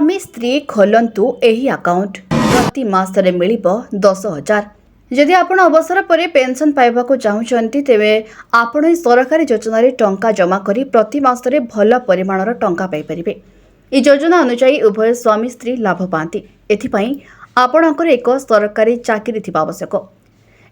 स्वामी स्त्री खोलंतु एही अकाउंट प्रति मासरे मिलिबो 10,000। जदि आपण अवसर पर पेंशन पाइबाकू चाहूचंती तेबे आपण ई सरकारी योजना टंका जमा करी प्रति मासरे भल परिमाणर टंका पाई परिबे। ई योजना अनुसार उभय स्वामी स्त्री लाभ पाती। एथिपाई आपणकर एक सरकारी चाकरी थिबा आवश्यक।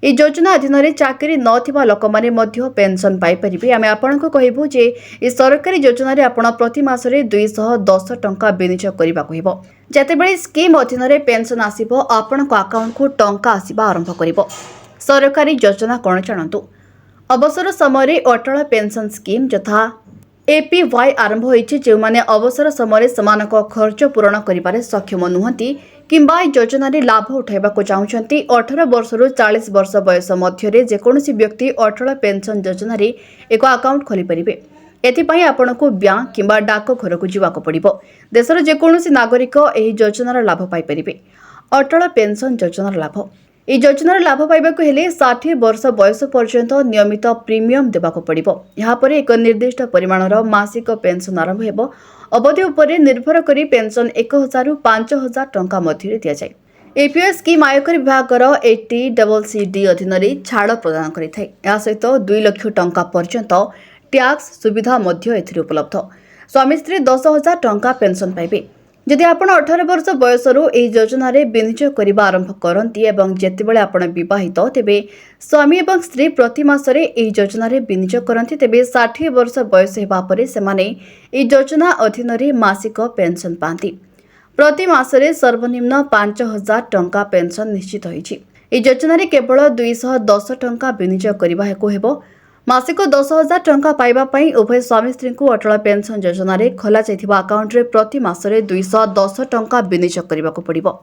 ई योजना अधीन चाकरी नथिबा लोक माने मध्य पेंशन पाई परिबे। आमे आपनको कहबो जे ई सरकारी योजना रे आपण प्रति मासरे 210 टंका विनियोग करिबाकू हेबो। जेतेबेले स्कीम अधीन पेंशन आसीबो आपणको अकाउंट को टंका आसीबा आरंभ करिबो। सरकारी योजना कोन जानतु। अवसर समय अटल पेंशन स्कीम यथा एपीवाई आरंभ होइछि। जे माने अवसर समय समानको खर्च पूरण करिबारे सक्षम नुहंती किंबा योजना लाभ उठाइबाकू चाहूचंती 18 वर्ष रु 40 वर्ष बयस मध्य जेकोसी व्यक्ति अटल पेंशन योजना एक अकाउंट खोली परिबे। एथिपाई आपनको बैंक किंबा डाक घर को जीवाको पड़िबो। देशर जेकोसी नागरिक एही योजनार लाभ पाई परिबे। अटल पेंशन योजनार लाभ ई योजनार लाभ पाइबाकू हेले 60 वर्ष बयस पर्यंत नियमित प्रीमियम देबाको पड़िबो। यहाँ पर एक निर्दिष्ट परिमाणर मासिक पेंशन आरंभ हेबो। अवधि उपरे निर्भर करी पेंशन 1,000 रु 5,000 टंका मध्य दिया जाए। एपीएस स्कीम आयकर विभागर 80CCD अधीन छाड़ प्रदान करिथाय। या सहित 2 लाख टंका पर्यंत टैक्स सुविधा मध्य एथिरे उपलब्ध। स्वामी स्त्री 10,000 टंका पेंशन पाइबे। जदि आपण 18 वर्ष बयस रु एही योजना रे विनियोग करिबा आरंभ करंती एवं जेतेबेले आपण विवाहित तेबे स्वामी एवं स्त्री प्रति मासरे एही योजना रे विनियोग करंती तेबे 60 वर्ष बयस हेबा परे सेमाने एही योजना अधीन रे मासिक पेंशन पांती। प्रति मासरे सर्वनिम्न 5,000 टंका पेंशन निश्चित होईछि। एही योजना रे केवल 210 टंका विनियोग करिबा हेको हेबो। मासिक 10,000 टंका पाइबा पई उभय स्वामी स्त्री को अटल पेंशन योजना रे खोला जायथिबा अकाउंट रे प्रति मासरे 210 टंका विनियोग करिबाकू पड़िबो।